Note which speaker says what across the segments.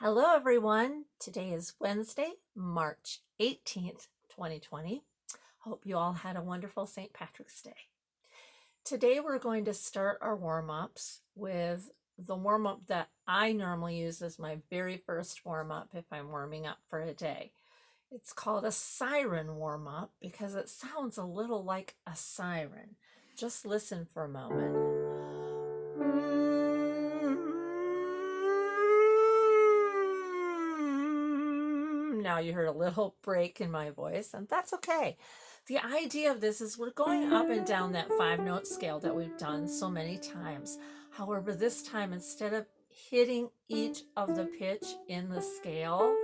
Speaker 1: Hello, everyone. Today is Wednesday, March 18th, 2020. Hope you all had a wonderful St. Patrick's Day. Today, we're going to start our warm-ups with the warm-up that I normally use as my very first warm-up if I'm warming up for a day. It's called a siren warm-up because it sounds a little like a siren. Just listen for a moment. Now you heard a little break in my voice, and that's okay. The idea of this is we're going up and down that 5-note scale that we've done so many times. However, this time, instead of hitting each of the pitch in the scale,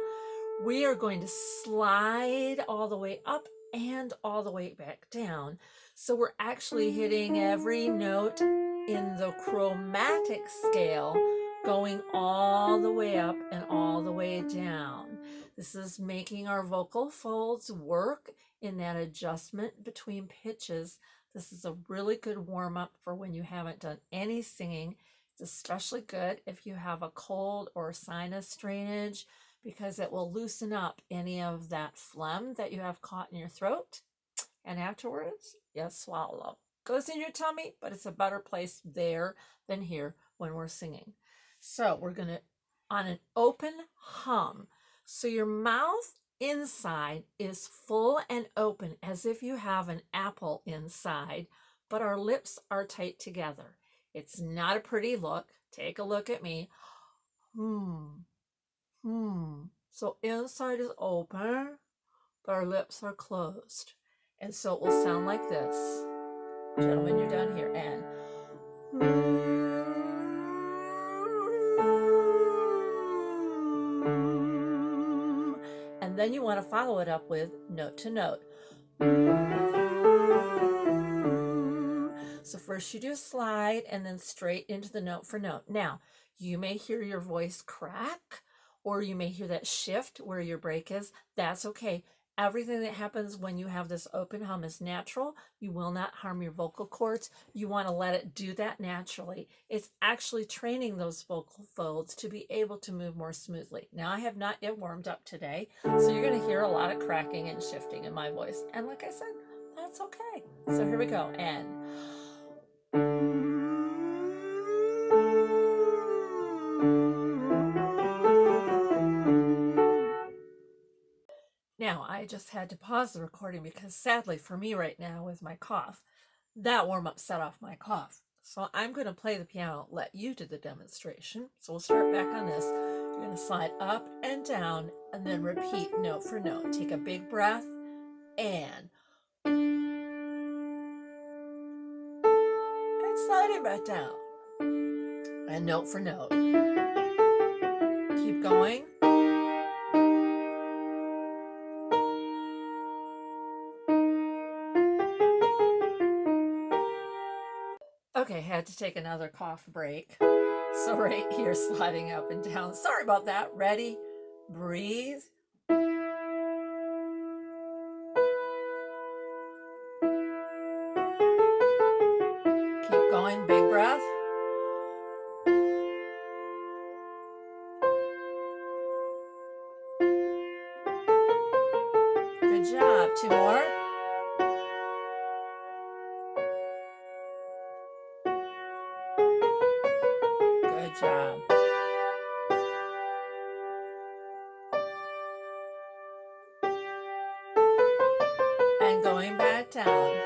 Speaker 1: we are going to slide all the way up and all the way back down. So we're actually hitting every note in the chromatic scale, going all the way up and all the way down. This is making our vocal folds work in that adjustment between pitches. This is a really good warm-up for when you haven't done any singing. It's especially good if you have a cold or sinus drainage, because it will loosen up any of that phlegm that you have caught in your throat. And afterwards, you swallow. Goes in your tummy, but it's a better place there than here when we're singing. So we're going to, on an open hum, so your mouth inside is full and open as if you have an apple inside, but our lips are tight together. It's not a pretty look. Take a look at me. So inside is open, but our lips are closed. And so it will sound like this. Gentlemen, you're down here. And then you want to follow it up with note to note. So first you do a slide and then straight into the note for note. Now, you may hear your voice crack, or you may hear that shift where your break is. That's okay. Everything that happens when you have this open hum is natural. You will not harm your vocal cords. You want to let it do that naturally. It's actually training those vocal folds to be able to move more smoothly. Now, I have not yet warmed up today, so you're going to hear a lot of cracking and shifting in my voice. And like I said, that's okay. So here we go. And now, I just had to pause the recording because sadly for me right now with my cough, that warm-up set off my cough. So I'm going to play the piano, let you do the demonstration. So we'll start back on this. You're going to slide up and down and then repeat note for note. Take a big breath and slide it back down. And note for note. Keep going. Okay, had to take another cough break. So right here, sliding up and down. Sorry about that. Ready? Breathe. Keep going. Big breath. Good job. 2 more. Good job. And going back down.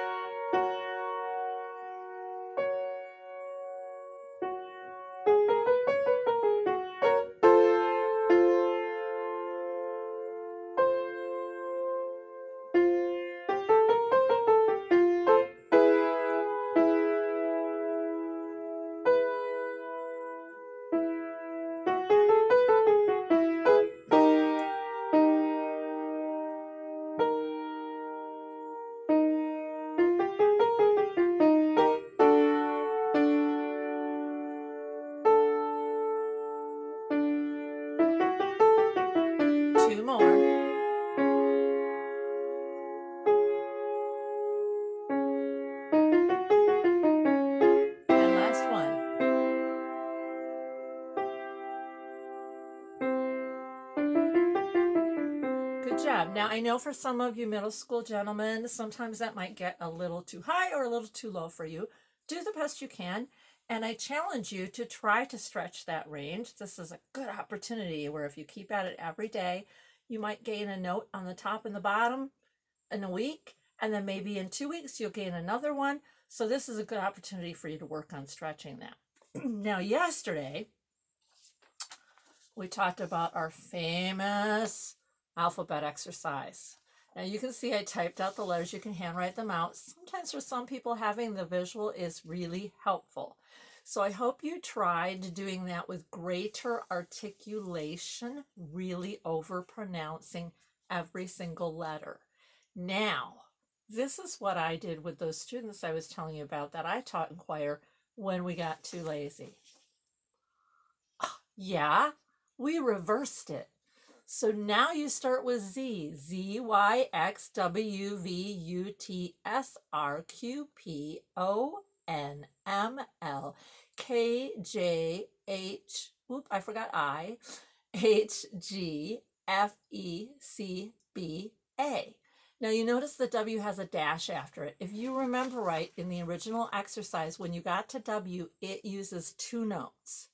Speaker 1: Good job. Now, I know for some of you middle school gentlemen, sometimes that might get a little too high or a little too low for you. Do the best you can. And I challenge you to try to stretch that range. This is a good opportunity where if you keep at it every day, you might gain a note on the top and the bottom in a week. And then maybe in 2 weeks, you'll gain another one. So this is a good opportunity for you to work on stretching that. Now, yesterday, we talked about our famous alphabet exercise. Now you can see I typed out the letters. You can handwrite them out. Sometimes for some people, having the visual is really helpful. So I hope you tried doing that with greater articulation, really over pronouncing every single letter. Now, this is what I did with those students I was telling you about that I taught in choir when we got too lazy. Yeah, we reversed it. So now you start with Z. Z, Y, X, W, V, U, T, S, R, Q, P, O, N, M, L, K, J, H, I forgot I, H, G, F, E, C, B, A. Now you notice the W has a dash after it. If you remember right, in the original exercise, when you got to W, it uses 2 notes.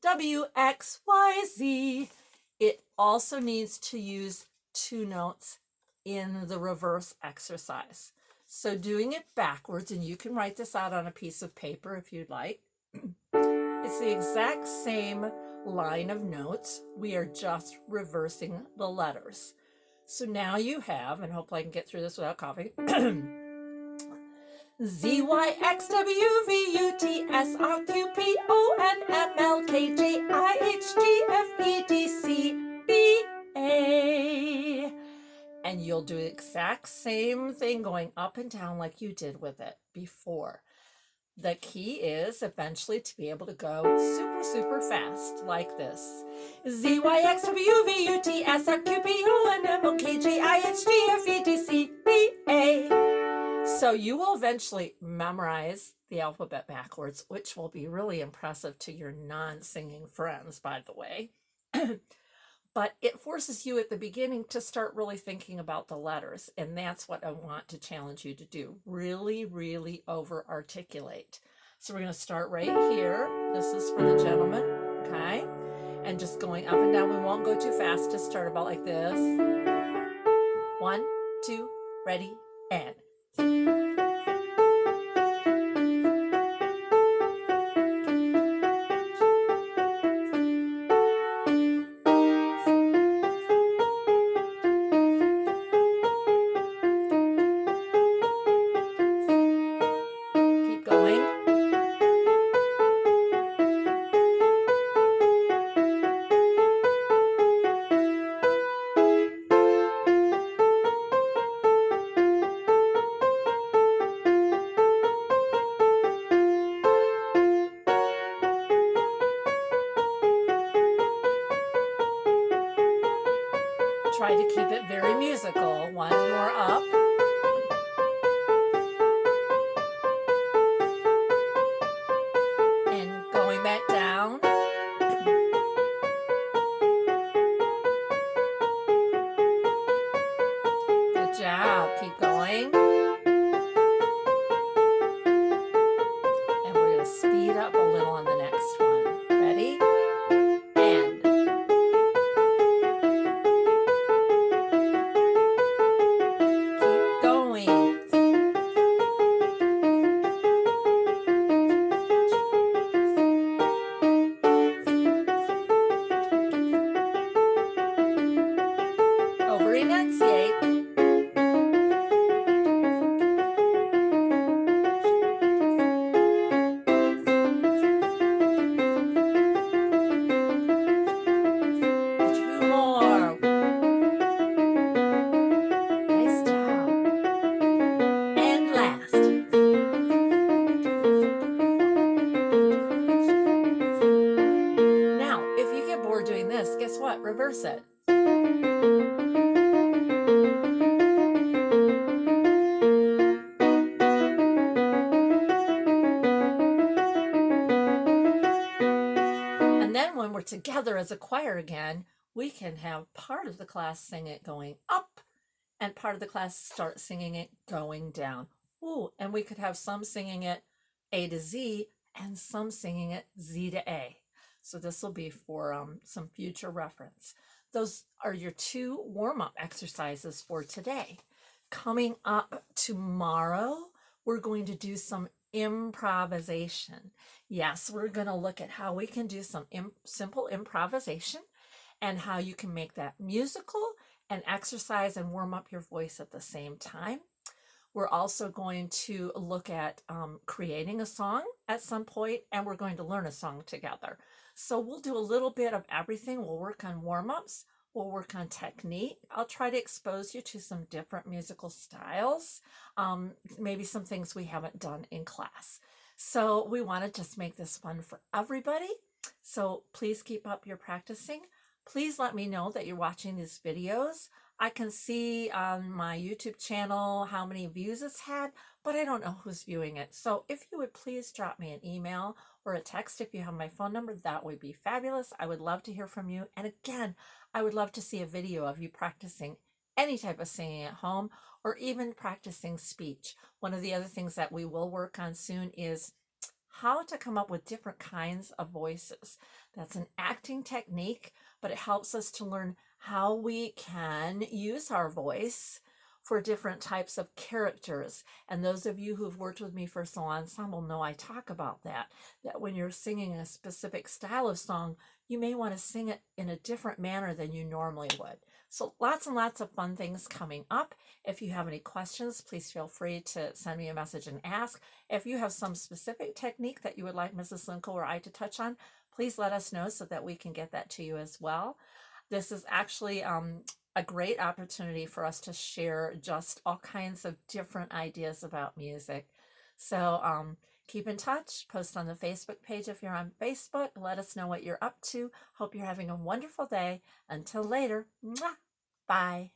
Speaker 1: W, X, Y, Z. It also needs to use 2 notes in the reverse exercise. So doing it backwards, and you can write this out on a piece of paper if you'd like. It's the exact same line of notes. We are just reversing the letters. So now you have, and hopefully I can get through this without coughing, Z, Y, X, W, V, U, T, S, R, Q, P, O, N, M, L, K, J, I, H, G, F, E, D, C, B, A. And you'll do the exact same thing going up and down like you did with it before. The key is eventually to be able to go super, super fast like this. Z, Y, X, W, V, U, T, S, R, Q, P, O, N, M, L, K, J, I, H, G, F, E, D, C, B, A. So you will eventually memorize the alphabet backwards, which will be really impressive to your non-singing friends, by the way. But it forces you at the beginning to start really thinking about the letters. And that's what I want to challenge you to do. Really, really over-articulate. So we're going to start right here. This is for the gentleman, okay? And just going up and down. We won't go too fast. Just start about like this. 1, 2, ready, and... Keep going. Try to keep it very musical. 1 more up. And going back down. Good job. Keep going. And we're going to speed up a little on the next one. Ready? And. Keep going. Over enunciate. Two more. Nice job. And last. Now, if you get bored doing this, guess what? Reverse it. And then when we're together as a choir again, we can have part of the class sing it going up and part of the class start singing it going down. Ooh, and we could have some singing it A to Z and some singing it Z to A. So this will be for some future reference. Those are your 2 warm-up exercises for today. Coming up tomorrow, we're going to do some improvisation. Yes, we're going to look at how we can do some simple improvisation and how you can make that musical and exercise and warm up your voice at the same time. We're also going to look at creating a song at some point, and we're going to learn a song together. So we'll do a little bit of everything. We'll work on warm-ups. We'll work on technique. I'll try to expose you to some different musical styles, maybe some things we haven't done in class. So we want to just make this fun for everybody. So please keep up your practicing. Please let me know that you're watching these videos. I can see on my YouTube channel how many views it's had, but I don't know who's viewing it. So if you would please drop me an email or a text if you have my phone number, that would be fabulous. I would love to hear from you. And again, I would love to see a video of you practicing any type of singing at home or even practicing speech. One of the other things that we will work on soon is how to come up with different kinds of voices. That's an acting technique, but it helps us to learn how we can use our voice for different types of characters. And those of you who've worked with me for Soul Ensemble know I talk about that when you're singing a specific style of song, you may want to sing it in a different manner than you normally would. So lots and lots of fun things coming up. If you have any questions, please feel free to send me a message and ask. If you have some specific technique that you would like Mrs. Linko or I to touch on, please let us know so that we can get that to you as well. This is actually a great opportunity for us to share just all kinds of different ideas about music. So keep in touch, post on the Facebook page if you're on Facebook. Let us know what you're up to. Hope you're having a wonderful day. Until later, mwah, bye.